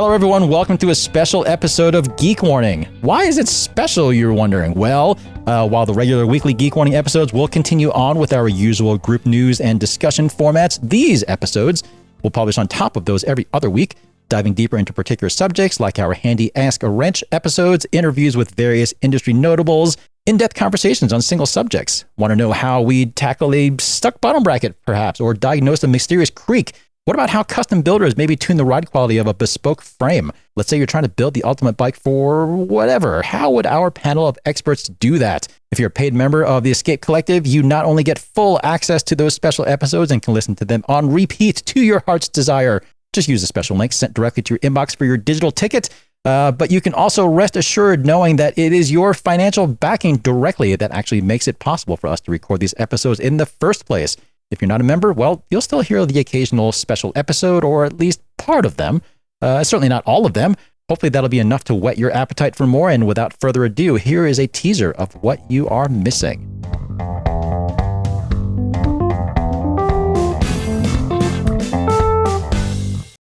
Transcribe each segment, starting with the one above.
Hello, everyone. Welcome to a special episode of Geek Warning. Why is it special, you're wondering? Well, while the regular weekly Geek Warning episodes will continue on with our usual group news and discussion formats, these episodes will publish on top of those every other week, diving deeper into particular subjects like our handy Ask a Wrench episodes, interviews with various industry notables, in-depth conversations on single subjects. Want to know how we'd tackle a stuck bottom bracket, perhaps, or diagnose a mysterious creak? What about how custom builders maybe tune the ride quality of a bespoke frame? Let's say you're trying to build the ultimate bike for whatever. How would our panel of experts do that? If you're a paid member of the Escape Collective, you not only get full access to those special episodes and can listen to them on repeat to your heart's desire. Just use a special link sent directly to your inbox for your digital ticket. But you can also rest assured knowing that it is your financial backing directly that actually makes it possible for us to record these episodes in the first place. If you're not a member, well, you'll still hear the occasional special episode, or at least part of them. Certainly not all of them. Hopefully that'll be enough to whet your appetite for more. And without further ado, here is a teaser of what you are missing.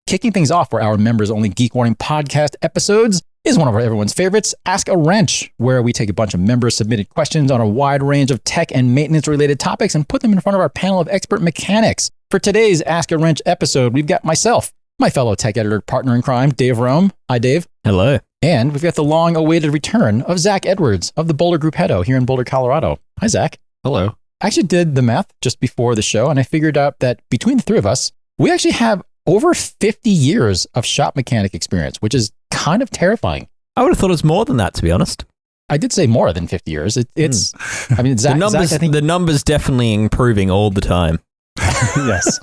Kicking things off for our members-only Geek Warning podcast episodes is one of everyone's favorites, Ask a Wrench, where we take a bunch of members-submitted questions on a wide range of tech and maintenance-related topics and put them in front of our panel of expert mechanics. For today's Ask a Wrench episode, we've got myself, my fellow tech editor partner in crime, Dave Rome. Hi, Dave. Hello. And we've got the long-awaited return of Zach Edwards of the Boulder Group Hedo here in Boulder, Colorado. Hi, Zach. Hello. I actually did the math just before the show, and I figured out that between the three of us, we actually have over 50 years of shop mechanic experience, which is kind of terrifying. I would have thought it was more than that, to be honest. I did say more than 50 years. I mean, Zach, the numbers definitely improving all the time. Yes.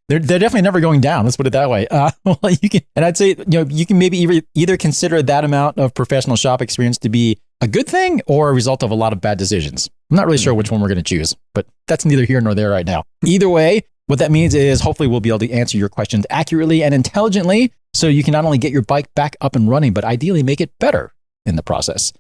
They're definitely never going down. Let's put it that way. Well, you can, and I'd say, you can maybe either consider that amount of professional shop experience to be a good thing or a result of a lot of bad decisions. I'm not really sure which one we're going to choose, but that's neither here nor there right now. Either way, what that means is hopefully we'll be able to answer your questions accurately and intelligently so you can not only get your bike back up and running, but ideally make it better in the process.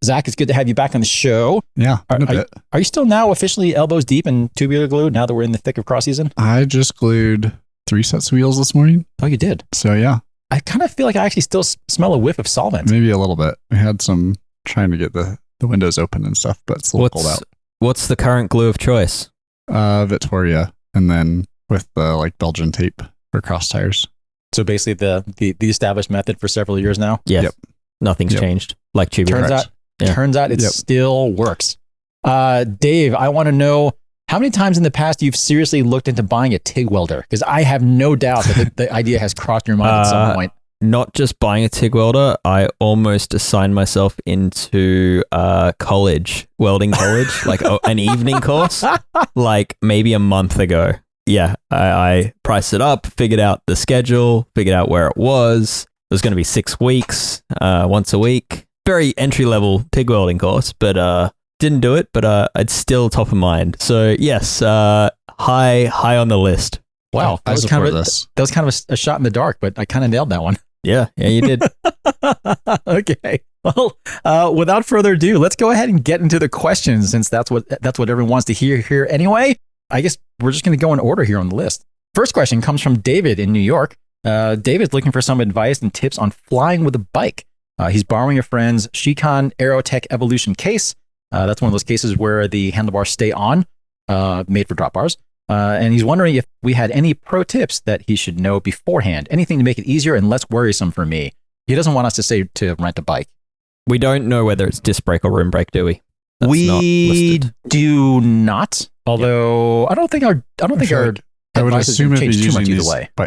Zach, it's good to have you back on the show. Yeah, are you still now officially elbows deep in tubular glue now that we're in the thick of cross season? I just glued 3 sets of wheels this morning. Oh, you did? So, yeah. I kind of feel like I actually still smell a whiff of solvent. Maybe a little bit. We had some trying to get the windows open and stuff, but it's a little cold out. What's the current glue of choice? Victoria, and then with the Belgian tape for cross tires. So basically the established method for several years now? Yes. Yep. Nothing's changed. Like tubular. Turns out it still works. Dave, I want to know how many times in the past you've seriously looked into buying a TIG welder? Because I have no doubt that the idea has crossed your mind at some point. Not just buying a TIG welder, I almost assigned myself into welding college, like an evening course, like maybe a month ago. Yeah, I priced it up, figured out the schedule, figured out where it was. It was going to be 6 weeks, once a week. Very entry-level TIG welding course, but didn't do it, but it's still top of mind. So yes, high on the list. Wow, that was kind of a shot in the dark, but I kind of nailed that one. Yeah, you did. Okay. Well, without further ado, let's go ahead and get into the questions, since that's what everyone wants to hear here anyway. I guess we're just going to go in order here on the list. First question comes from David in New York. David's looking for some advice and tips on flying with a bike. He's borrowing a friend's Shikon Aerotech Evolution case. That's one of those cases where the handlebars stay on, made for drop bars. And he's wondering if we had any pro tips that he should know beforehand. Anything to make it easier and less worrisome for me. He doesn't want us to say to rent a bike. We don't know whether it's disc brake or rim brake, do we? That's we do not. Although I don't think our I would assume if you're using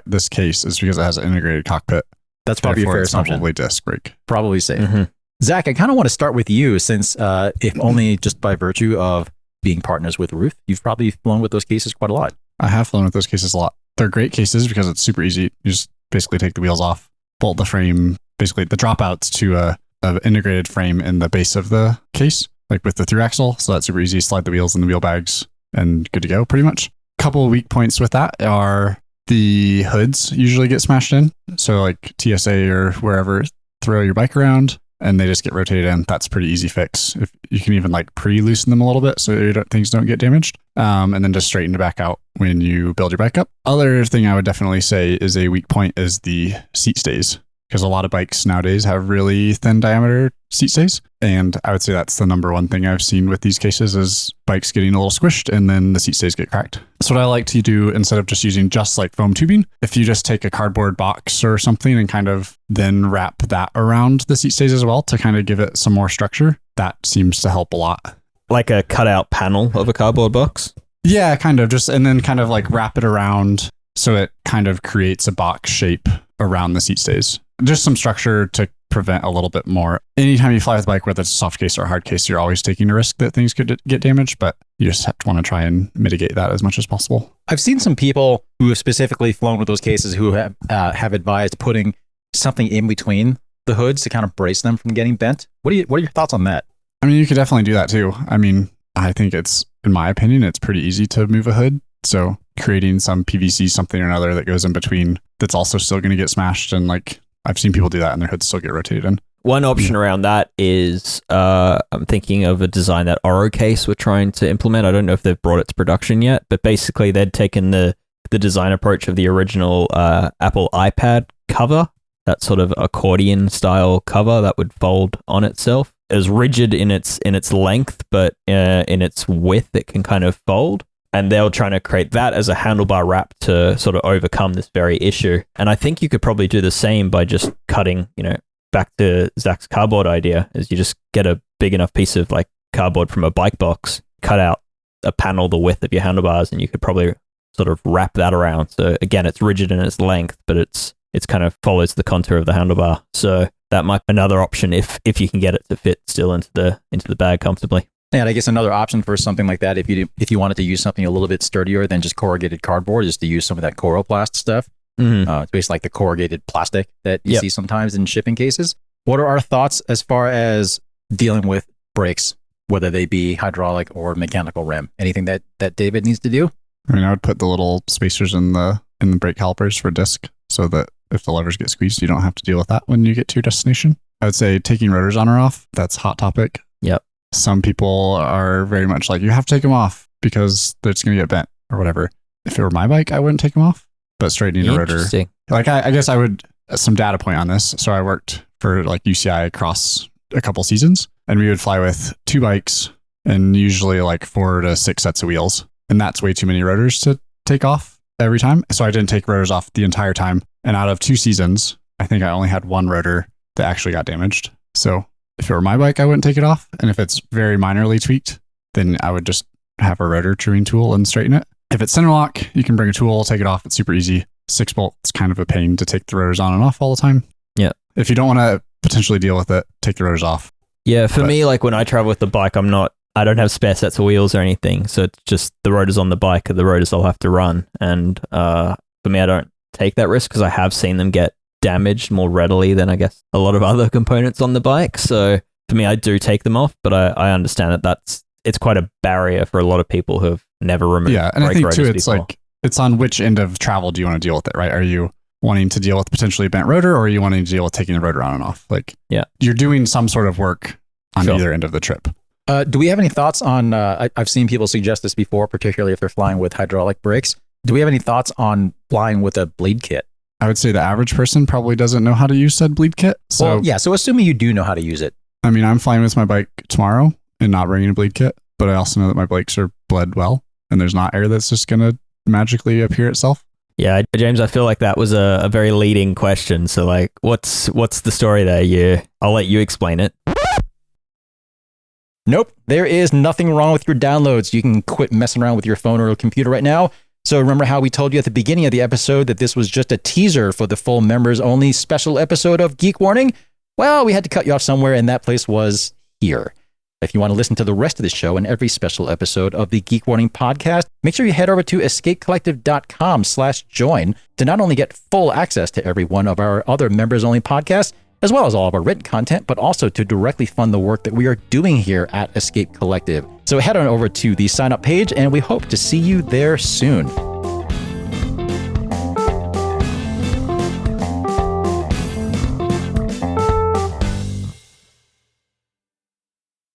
this case is because it has an integrated cockpit. That's probably a fair assumption. Probably disc brake. Probably safe. Mm-hmm. Zach, I kind of want to start with you since if only just by virtue of being partners with Ruth, you've probably flown with those cases quite a lot. I have flown with those cases a lot. They're great cases because it's super easy. You just basically take the wheels off, bolt the frame, basically the dropouts to an integrated frame in the base of the case, like with the through axle. So that's super easy. Slide the wheels in the wheel bags and good to go pretty much. Couple of weak points with that are the hoods usually get smashed in. So like TSA or wherever, throw your bike around. and they just get rotated in. That's a pretty easy fix. If you can even like pre-loosen them a little bit so things don't get damaged, and then just straighten it back out when you build your bike up. Other thing I would definitely say is a weak point is the seat stays, because a lot of bikes nowadays have really thin diameter seat stays. And I would say that's the number one thing I've seen with these cases is bikes getting a little squished and then the seat stays get cracked. So what I like to do, instead of just using just like foam tubing, if you just take a cardboard box or something and kind of then wrap that around the seat stays as well to kind of give it some more structure, that seems to help a lot. Like a cutout panel of a cardboard box? Yeah, kind of just, and then kind of like wrap it around so it kind of creates a box shape around the seat stays. Just some structure to prevent a little bit more. Anytime you fly with a bike, whether it's a soft case or a hard case, you're always taking a risk that things could get damaged, but you just want to try and mitigate that as much as possible. I've seen some people who have specifically flown with those cases who have advised putting something in between the hoods to kind of brace them from getting bent. What are your thoughts on that? I mean, you could definitely do that too. I mean, I think in my opinion, it's pretty easy to move a hood. So creating some PVC something or another that goes in between that's also still going to get smashed, and like I've seen people do that and their hoods still get rotated in. One option around that is I'm thinking of a design that Orocase were trying to implement. I don't know if they've brought it to production yet, but basically they'd taken the design approach of the original Apple iPad cover, that sort of accordion style cover that would fold on itself. As rigid in its length, but in its width, it can kind of fold. And they were trying to create that as a handlebar wrap to sort of overcome this very issue. And I think you could probably do the same by just cutting, back to Zach's cardboard idea, is you just get a big enough piece of like cardboard from a bike box, cut out a panel the width of your handlebars, and you could probably sort of wrap that around. So again, it's rigid in its length, but it's kind of follows the contour of the handlebar. So that might be another option if you can get it to fit still into the bag comfortably. And I guess another option for something like that, if you wanted to use something a little bit sturdier than just corrugated cardboard, is to use some of that Coroplast stuff. Mm-hmm. It's basically like the corrugated plastic that you see sometimes in shipping cases. What are our thoughts as far as dealing with brakes, whether they be hydraulic or mechanical rim? Anything that David needs to do? I mean, I would put the little spacers in the brake calipers for disc so that if the levers get squeezed, you don't have to deal with that when you get to your destination. I would say taking rotors on or off, that's a hot topic. Yep. Some people are very much like, you have to take them off because they're just going to get bent or whatever. If it were my bike, I wouldn't take them off, but straightening a rotor. Like, I guess I would, some data point on this. So I worked for like UCI across a couple seasons, and we would fly with 2 bikes and usually like 4 to 6 sets of wheels. And that's way too many rotors to take off every time. So I didn't take rotors off the entire time. And out of 2 seasons, I think I only had 1 rotor that actually got damaged. So if it were my bike, I wouldn't take it off. And if it's very minorly tweaked, then I would just have a rotor trimming tool and straighten it. If it's center lock, you can bring a tool, take it off. It's super easy. 6-bolt, it's kind of a pain to take the rotors on and off all the time. Yeah. If you don't want to potentially deal with it, take the rotors off. Yeah, for me, like when I travel with the bike, I don't have spare sets of wheels or anything. So it's just the rotors on the bike are the rotors I'll have to run. And for me, I don't take that risk because I have seen them get damaged more readily than I guess a lot of other components on the bike. So for me, I do take them off, but I understand that it's quite a barrier for a lot of people who have never removed. Yeah, and I think too, it's before. like it's on which end of travel do you want to deal with it, right? Are you wanting to deal with potentially a bent rotor, or are you wanting to deal with taking the rotor on and off? Like, yeah, you're doing some sort of work on either end of the trip. Do we have any thoughts on? I've seen people suggest this before, particularly if they're flying with hydraulic brakes. Do we have any thoughts on flying with a bleed kit? I would say the average person probably doesn't know how to use said bleed kit. So so assuming you do know how to use it. I mean, I'm flying with my bike tomorrow and not bringing a bleed kit, but I also know that my brakes are bled well and there's not air that's just going to magically appear itself. Yeah, James, I feel like that was a very leading question. So like, what's the story there? I'll let you explain it. Nope, there is nothing wrong with your downloads. You can quit messing around with your phone or computer right now. So remember how we told you at the beginning of the episode that this was just a teaser for the full members only special episode of Geek Warning? Well, we had to cut you off somewhere, and that place was here. If you want to listen to the rest of the show and every special episode of the Geek Warning podcast, make sure you head over to escapecollective.com/join to not only get full access to every one of our other members only podcasts, as well as all of our written content, but also to directly fund the work that we are doing here at Escape Collective. So head on over to the sign up page, and we hope to see you there soon.